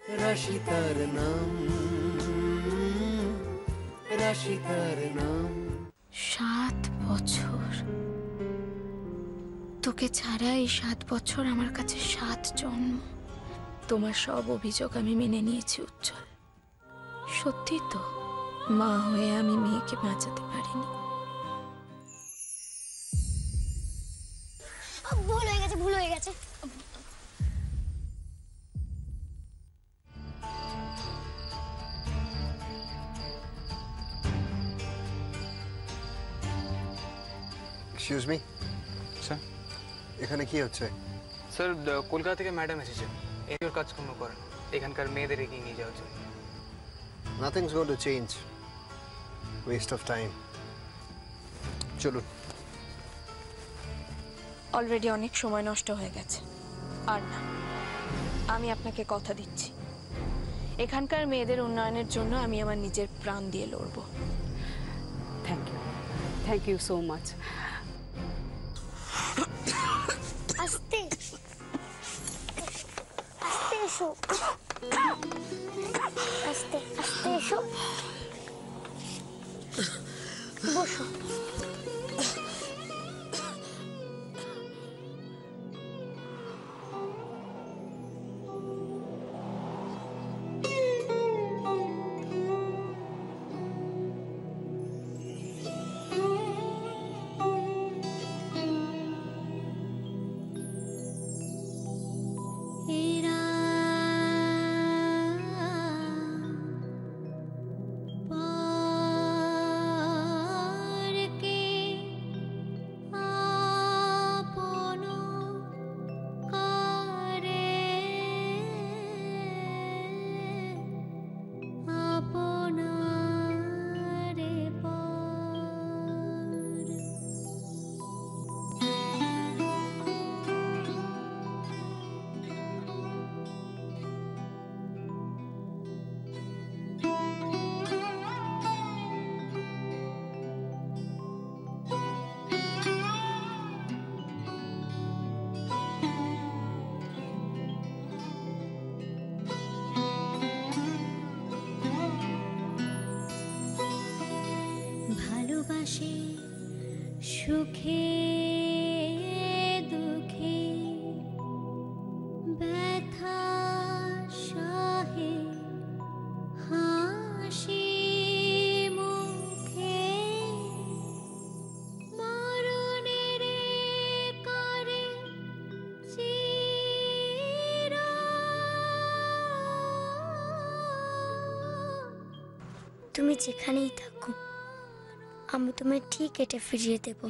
রাশিতার নাম, রাশিতার নাম। 7 বছর তোকে ছাড়া, এই 7 বছর আমার কাছে 7 জন্ম। তোমার সব অভিযোগ আমি মেনে নিয়েছি উজ্জ্বল। সত্যি তো, মা হয়ে আমি মেয়েকে বাঁচাতে পারিনি। ভুল হয়ে গেছে, ভুল হয়ে গেছে। Excuse me sir. এখানে কি হচ্ছে? স্যার, কলকাতা থেকে ম্যাডাম এসেছেন, এর কাজকর্ম করেন এখানকার মেয়েদের এগিয়ে নিয়ে যাওয়ার জন্য। Nothing's going to change, waste of time. চলুন। অলরেডি অনেক সময় নষ্ট হয়ে গেছে, আর না। আমি আপনাকে কথা দিচ্ছি, এখানকার মেয়েদের উন্নয়নের জন্য আমি আমার নিজের প্রাণ দিয়ে লড়ব। Thank you so much. আস্তে আস্তে এসো, আস্তে আস্তে এসো, বসো। ভালোবাসে সুখে দুঃখে, ব্যথা সহে হাসি মুখে, মরণের করে তুমি যেখানেই থাকো, আমি তোমায় ঠিক এটা ফিরিয়ে দেব।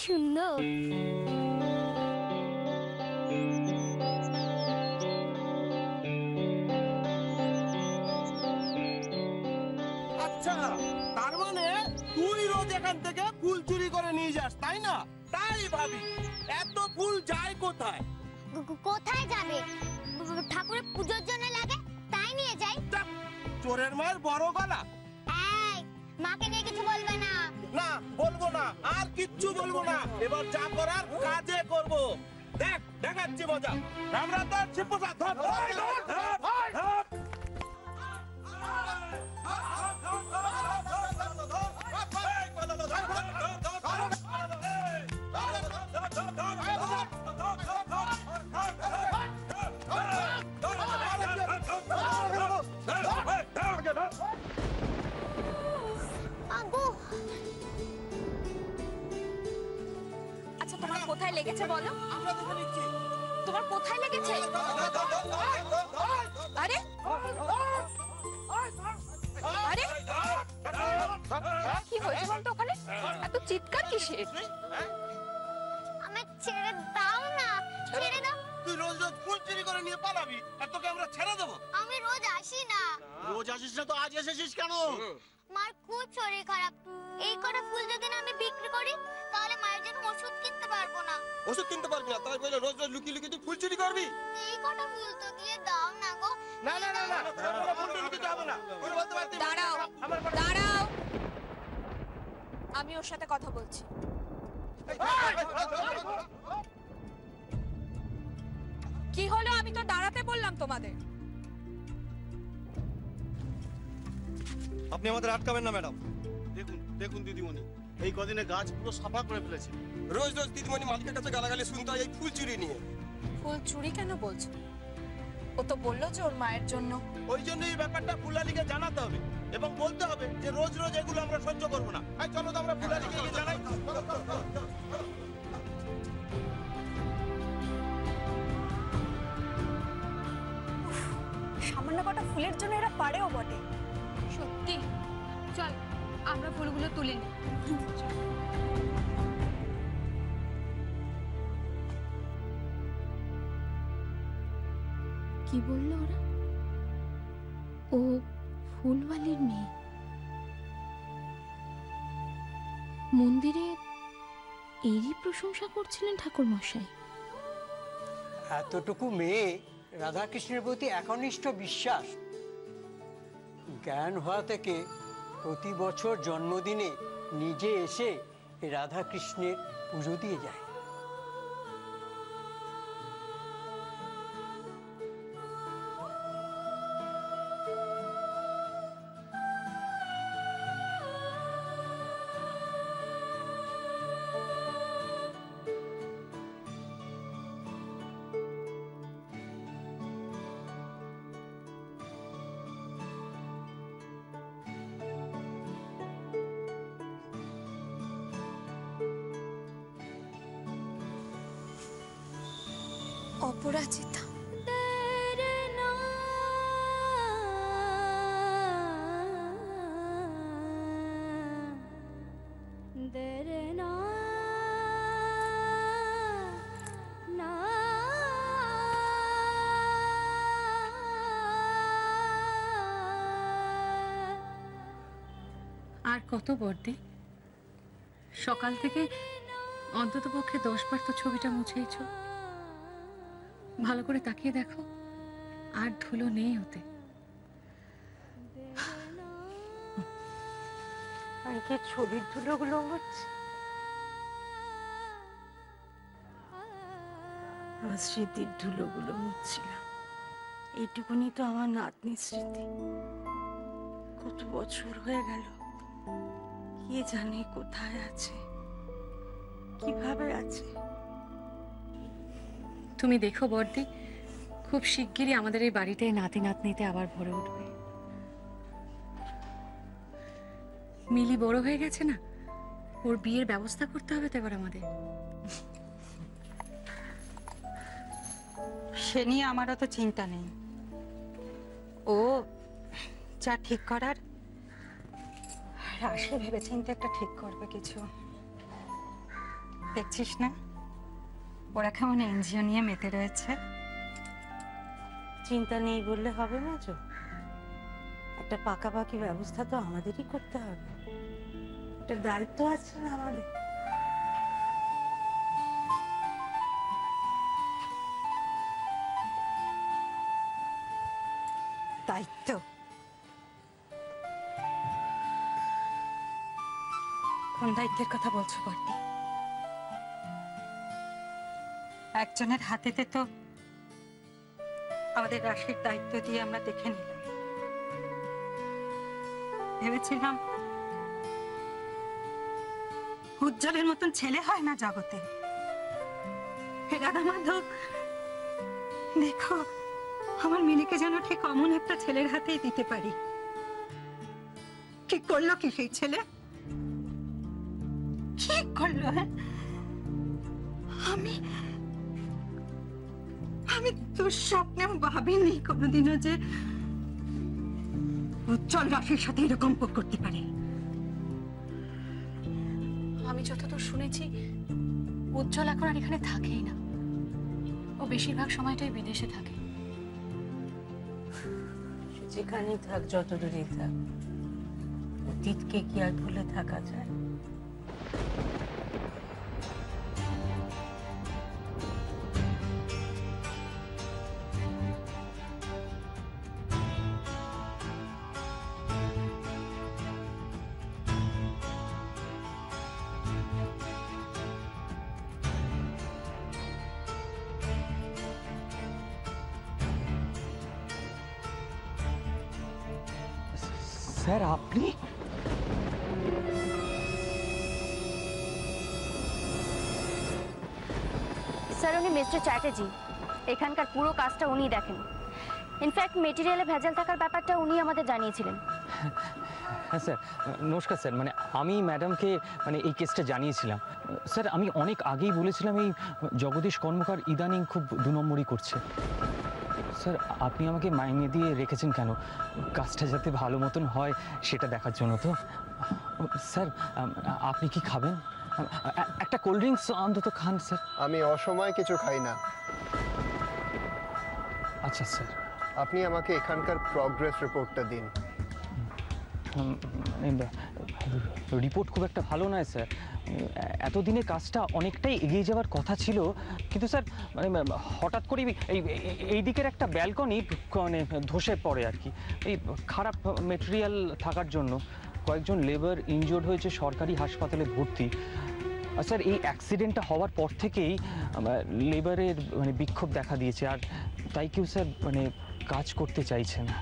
সুন্দর। আচ্ছা, তার মানে তুই রোজ এখান থেকে ফুল চুরি করে নিয়ে যাস, তাই না? তাই ভাবি এত ফুল যায় কোথায়? কোথায় যাবে? ঠাকুরের পুজোর জন্য লাগে, তাই নিয়ে যাই। চোরের মায়ের বড় গলা। এই, মাকে নিয়ে কিছু বলবে না। না, বলবো না, আর কিচ্ছু বলবো না। এবার যা করার কাজে করব। দেখ, দেখাচ্ছি মজা। রামরাতার শিবপ্রসাদ ধর ধর ধর ধর ধর। আচ্ছা, তোমার কোথায় লেগেছে বলো? আমরা দেখে নিচ্ছি। তোমার কোথায় লেগেছে? আরে আরে কি হয়েছে বলতো ওখানে? এত চিৎকার কিসের? আমায় ছেড়ে দাও না, ছেড়ে দাও। তুই রোজ রোজ ফুল চুরি করে নিয়ে পালাবি, আর তোকে আমরা ছেড়ে দেবো? আমি রোজ আসি না। রোজ আসিস না তো আজ এসেছিস কেন? মার খুব শরীর খারাপ। এই কটা ফুল যদি না আমি বিক্রি করি, তাহলে মায়ের জন্য ওষুধ কিনতে পারবো না। ওষুধ কিনতে পারবি না, তাই বলে রোজ রোজ লুকিয়ে লুকিয়ে তুই ফুল চুরি করবি? এই কটা ফুল তো দিয়ে দাও না গো। না না না না, তোরা ফুল চুরি করতে হবে না। তুই বলতে পারবি? দাঁড়াও, দাঁড়াও, আমি ওর সাথে কথা বলছি। কি হলো? আমি তো দাঁড়াতে বললাম তোমাদের। আপনি আমাদের আটকাবেন না ম্যাডাম। দেখুন দেখুন দিদিমণি, এই কদিনে গাছ পুরো সাফা করে ফেলেছে। রোজ রোজ দিদিমণি মালিকের কাছে গালাগালি শুনতে হয় এই ফুল চুরি নিয়ে। ফুল চুরি কেন বলছো? ও তো বললো যে ওর মায়ের জন্য। ওই জন্য এই ব্যাপারটা ফুলালিকে জানাতে হবে এবং বলতে হবে যে রোজ রোজ এগুলো আমরা সহ্য করবো না। এই চলো তো আমরা ফুলালিকে গিয়ে জানাই। সামান্য কটা ফুলের জন্য এরা পারেও বটে। সত্যি, চল আমরা ফুলগুলো তুলে নিই। কি বললো ওরা? ও ফুলওয়ালির মেয়ে। মন্দিরে এরই প্রশংসা করছিলেন ঠাকুর মশাই। এতটুকু মেয়ে রাধাকৃষ্ণের প্রতি একনিষ্ঠ বিশ্বাস। জ্ঞান হওয়া থেকে প্রতি বছর জন্মদিনে নিজে এসে রাধাকৃষ্ণের পুজো দিয়ে যায়। অপরাজিতা। আর কত বর্দি? সকাল থেকে অন্তত পক্ষে 10 বার তো ছবিটা মুছেইছো। ভালো করে তাকিয়ে দেখো, আর ধুলো নেই ওতে। আর কি ছবির ধুলোগুলো হচ্ছে? আমার স্মৃতির ধুলোগুলো মুছছিলাম। এইটুকুনি তো আমার নাতনির স্মৃতি। কত বছর হয়ে গেল, কে জানে কোথায় আছে, কিভাবে আছে। তুমি দেখো বর্দি, খুব শিগগিরই আমাদের এই বাড়িটায় নাতি নাতনিতে আবার ভরে উঠবে। মিলি বড় হয়ে গেছে না, ওর বিয়ের ব্যবস্থা করতে হবে তো এবার আমাদের। সে নিয়ে আমার অত চিন্তা নেই। ও যা ঠিক করার রাশি ভেবেচিন্তে একটা ঠিক করবে কিছু। দেখছিস না ওরা কেমন এনজিও নিয়ে মেতে রয়েছে। চিন্তা নেই বললে হবে না তো, একটা পাকাপাকি ব্যবস্থা তো আমাদেরই করতে হবে, একটা দায়িত্ব আছে না আমাদের। দায়িত্ব? কোন দায়িত্বের কথা বলছো বর্দি? একজনের হাতেতে তো আমাদের রাশির দায়িত্ব দিয়ে আমরা দেখে নিলাম। ভেবেছিলাম উজ্জ্বলের মতন ছেলে হয় না জগতে। রাধা মাধব, দেখো আমার মিলিকে যেন ঠিক অমন একটা ছেলের হাতেই দিতে পারি। কি করলো কি সেই ছেলে? কি করলো? আমি আমি তোর স্বপ্নেও ভাবিনি কোনোদিনও যে উজ্জ্বল রাশির সাথে এরকম করতে পারে। আমি যতদূর শুনেছি উজ্জ্বল এখন আর এখানে থাকেই না, ও বেশিরভাগ সময়টাই বিদেশে থাকে। যেখানেই থাক, যত দূরেই থাক, অতীতকে কি আর ভুলে থাকা যায়? স্যার আপনি? স্যার উনি মিস্টার চ্যাটার্জি, এখানকার পুরো কাজটা উনি দেখেন। ইনফ্যাক্ট মেটেরিয়ালে ভেজাল থাকার ব্যাপারটা উনি আমাদের জানিয়েছিলেন। হ্যাঁ স্যার, নমস্কার স্যার। মানে আমি ম্যাডামকে এই কেসটা জানিয়েছিলাম। স্যার আমি অনেক আগেই বলেছিলাম এই জগদীশ কর্মকার ইদানিং খুব 2 নম্বরই করছে। স্যার আপনি আমাকে মাইনে দিয়ে রেখেছেন কেন? কাজটা যাতে ভালো মতন হয় সেটা দেখার জন্য তো। স্যার আপনি কি খাবেন? একটা কোল্ড ড্রিঙ্কস অন্তত খান স্যার। আমি অসময়ে কিছু খাই না। আচ্ছা স্যার। আপনি আমাকে এখানকার প্রগ্রেস রিপোর্টটা দিন। রিপোর্ট খুব একটা ভালো নয় স্যার। এতদিনে কাজটা অনেকটাই এগিয়ে যাওয়ার কথা ছিল, কিন্তু স্যার হঠাৎ করে এই দিকের একটা ব্যালকনি ধসে পড়ে আর কি। এই খারাপ মেটেরিয়াল থাকার জন্য কয়েকজন লেবার ইনজোর্ড হয়েছে, সরকারি হাসপাতালে ভর্তি। স্যার এই অ্যাক্সিডেন্টটা হওয়ার পর থেকেই লেবারের বিক্ষোভ দেখা দিয়েছে, আর তাই কেউ স্যার কাজ করতে চাইছে না।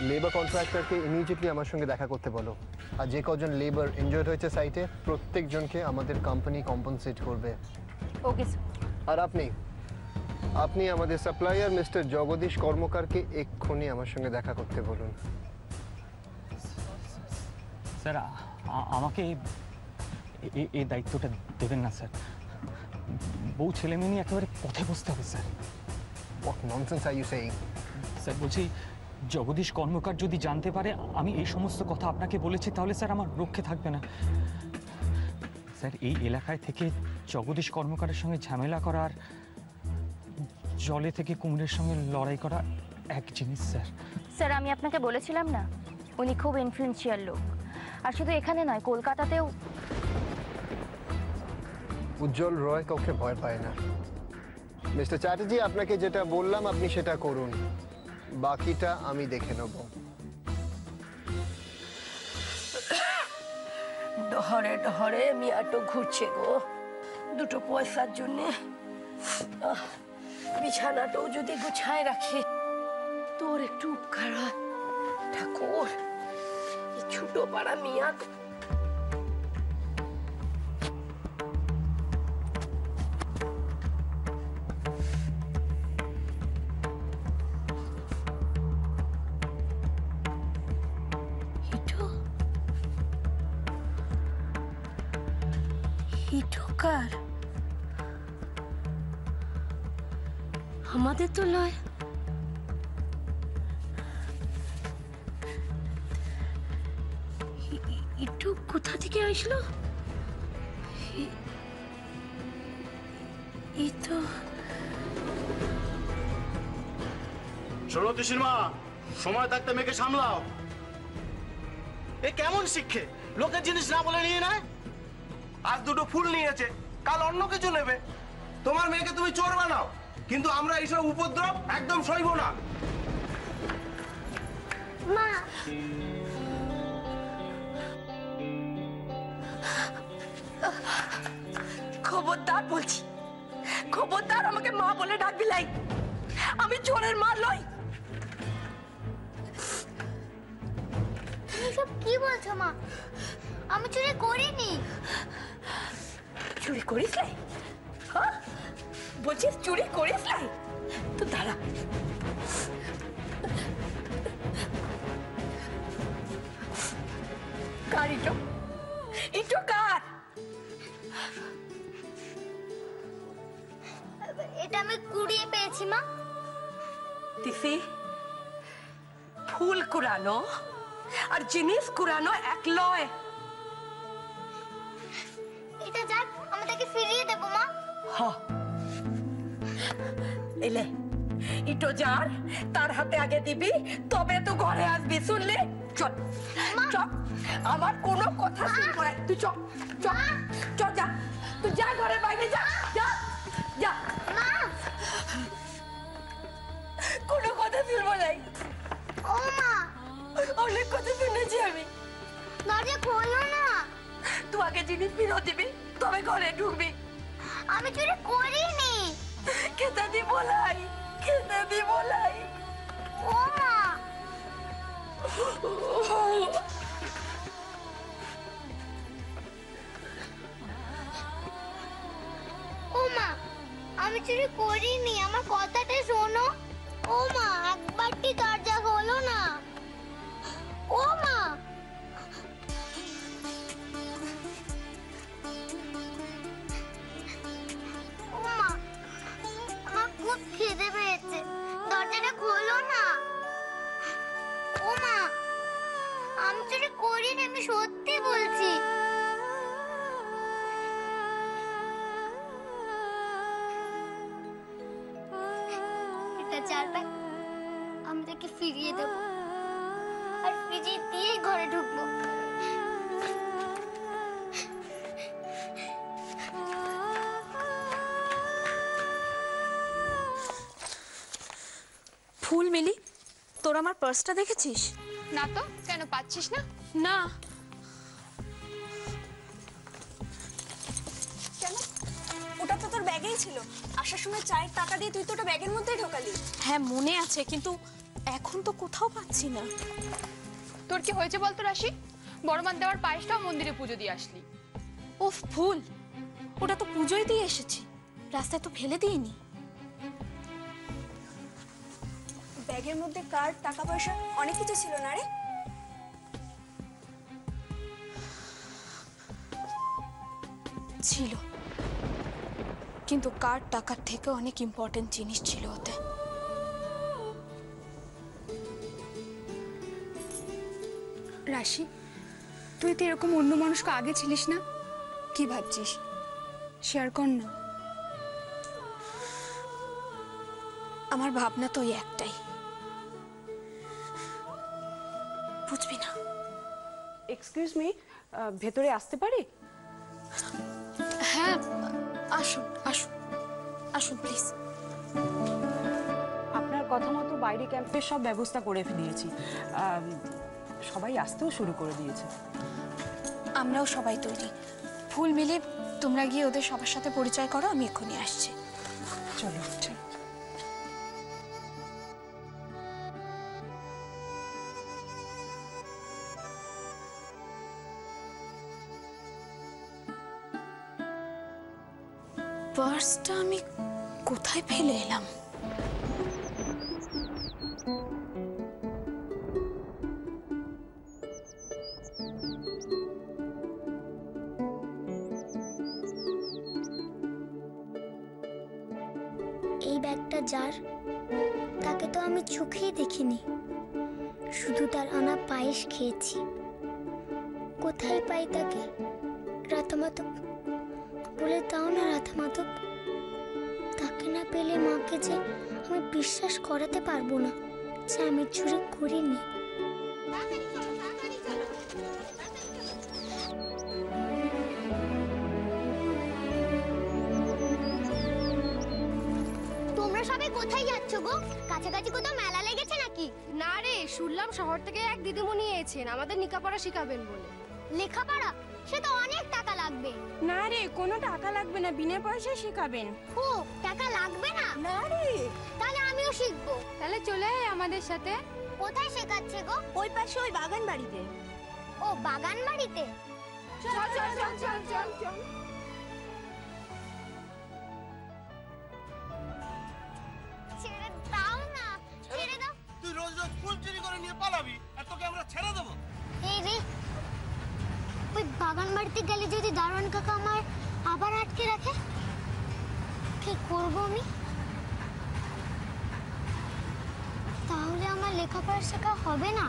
লেবার কন্ট্রাক্টরকে ইমিডিয়েটলি আমার সঙ্গে দেখা করতে বলো। আর যে কজন লেবার ইনজয়ার্ড হয়েছে সাইটে, প্রত্যেকজনকে আমাদের কোম্পানি কম্পেনসেট করবে। Okay sir. আর আপনি আমাদের সাপ্লায়ার মিস্টার জগদীশ কর্মকারকে এক্ষুনি আমার সঙ্গে দেখা করতে বলুন। স্যার আমাকে এই দায়িত্বটা দেবেন না স্যার। বউ ছেলে মেয়ে নিয়ে একেবারে পথে বসতে হবে sir. What nonsense are you saying? Sir বলছি, জগদীশ কর্মকার যদি জানতে পারে আমি এই সমস্ত কথা আপনাকে বলেছি, তাহলে স্যার আমার রক্ষে থাকবে না। স্যার এই এলাকায় থেকে জগদীশ কর্মকারের সঙ্গে ঝামেলা করা আর জলে থেকে কুমিরের সঙ্গে লড়াই করা এক জিনিস স্যার। স্যার আমি আপনাকে বলেছিলাম না, উনি খুব ইনফ্লুয়েন্সিয়াল লোক। আর শুধু এখানে নয়, কলকাতাতেও। উজ্জ্বল রয় কাউকে ভয় পায় না। মিস্টার চ্যাটার্জি, আপনাকে যেটা বললাম আপনি সেটা করুন, বাকিটা আমি দেখে নেব। ডহরে ডহরে মিয়াটো ঘুরছে গো, 2টো পয়সার জন্যে। বিছানাটাও যদি গুছায় রাখি, তোর একটু উপকার হয় ঠাকুর। এই ছোট পাড়া মিয়া কার? আমাদের তো লয়। একটু কোথা থেকে আসলো? এই তো শোনো তিশির মা, সময় থাকতে মেয়েকে সামলাও। এ কেমন শিক্ষে, লোকের জিনিস না বলে নিয়ে নেয়। আজ দুটো ফুল নিয়েছে, কাল অন্য কিছু নেবে। তোমার মেয়েকে তুমি চোর বানাও, কিন্তু আমরা এইসব উপদ্রব একদম সইব না। মা, খবরদার বলছি, খবরদার আমাকে মা বলে ডাকবি লাই। আমি চোরের মা লই। তুমি সব কি বলছো মা? আমি চুরি করিনি। চুরি করিস লাই? হ্যাঁ বলছিস চুরি করিস লাই? তো দাঁড়া, কার ইটো? ইটো কার? এটা আমি কুড়িয়ে পেয়েছি মা। তিসি, ফুল কুড়ানো আর জিনিস কুড়ানো এক লয়। এটা যাক, আমি তাকে ফিরিয়ে দেব মা। হ এলে ইটো যার, তার হাতে আগে দিবি, তবে তো ঘরে আসবি, শুনলি? চল চল, আমার কোনো কথা শুনবো না। তুই চল চল চল, যা তুই, যা ঘরের বাইরে যা, যা যা। কোনো কথা শুনবো নাই। ও মা, অনেক কথা শুনেছি আমি। দরজা খোলো না। তুই আগে জিনিস ফেরত দিবি, তবে ঘরে ঢুকবি। আমি চুরি করিনি। খেতে দিব লাই, খেতে দিব লাই। ও মা, ও মা, আমি চুরি করিনি, আমার কথাটা শোনো। ও মা, একবারটি দরজা খোলো না। ও মা, ও মা, আমার খুব খিদে পেয়েছে, দরজাটা খোলো না। ও মা, আমি চুরি করিনি, আমি সত্যি বলছি। এটা চার ব্যাগ, আমি তাকে ফিরিয়ে দেব, আর ফিরিয়ে দিয়েই ঘরে ঢুকবো। ফুল মিলি, তোর আমার পার্সটা দেখেছিস? না তো, কেন পাচ্ছিস না? না। কেন? ওটা তো তোর ব্যাগেই ছিল। আসার সময় চায়ের টাকা দিয়ে তুই তো ওটা ব্যাগের মধ্যেই ঢোকালি। হ্যাঁ মনে আছে, কিন্তু এখন তো কোথাও পাচ্ছি না। তোর কি হয়েছে বলতো রাশি? বড়মার দেওয়ার পায়েসটাও মন্দিরে পুজো দিয়ে আসলি। ওফ ফুল, ওটা তো পুজোয় দিয়ে এসেছি, রাস্তায় তো ফেলে দিইনি। ব্যাগের মধ্যে কার্ড, টাকা পয়সা অনেক কিছু ছিল না রে? ছিল, কিন্তু কার্ড টাকার থেকে অনেক ইম্পর্টেন্ট জিনিস ছিল ওতে। রাশি, তুই তো এরকম অন্য মানুষকে আগে ছিলিস না, কি ভাবছিস? শেয়ার কর না। আমার ভাবনা তো ওই একটাই, বুঝবি না? এক্সকিউজ মি, ভেতরে আসতে পারি? হ্যাঁ আসুন আসুন আসুন প্লিজ। আপনার কথা মতো বাইরে ক্যাম্পের সব ব্যবস্থা করে দিয়েছি, সবাই আসতেও শুরু করে দিয়েছে। আমরাও সবাই তৈরি। ফুল মিলে তোমরা গিয়ে ওদের সবার সাথে পরিচয় করো, আমি এক্ষুনি আসছি। চলো চলো। পার্সটা আমি কোথায় ফেলে এলাম? এই ব্যাগটা যার, তাকে তো আমি চোখেই দেখিনি, শুধু তার আনা পায়েস খেয়েছি। কোথায় পাই তাকে? রাধা মাধব, বলে দাও না রাধা মাধব। তাকে না পেলে মাকে যে আমি বিশ্বাস করাতে পারবো না যে আমি চুরি করিনি। তোমরা সবাই কোথায় যাচ্ছ গো? কাছাকাছি কোথাও মেলা লেগেছে নাকি? না রে, শুনলাম শহর থেকে এক দিদিমণি এসেছেন আমাদের লেখাপড়া শেখাবেন বলে। লেখাপড়া? সে তো অনেক টাকা লাগবে। না রে, কোনো টাকা লাগবে না, বিনা পয়সায় শেখাবেন। ও, টাকা লাগবে না? না রে। তাহলে আমিও শিখবো। তাহলে চলে আয় আমাদের সাথে। কোথায় শেখাচ্ছে গো? ওই পাশে ওই বাগান বাড়িতে। ও, বাগান বাড়িতে? চল চল চল চল চল চল। ছেড়ে দাও না, ছেড়ে দাও। তুই রোজ রোজ ফুল চুরি করে নিয়ে পালাবি আর তোকে আমরা ছেড়ে দেবো? এই রে, ওই বাগান বাড়িতে গেলে যদি দারোয়ান কাকা আমার আবার আটকে রাখে, কি করবো আমি? তাহলে আমার লেখাপড়া শেখা হবে না।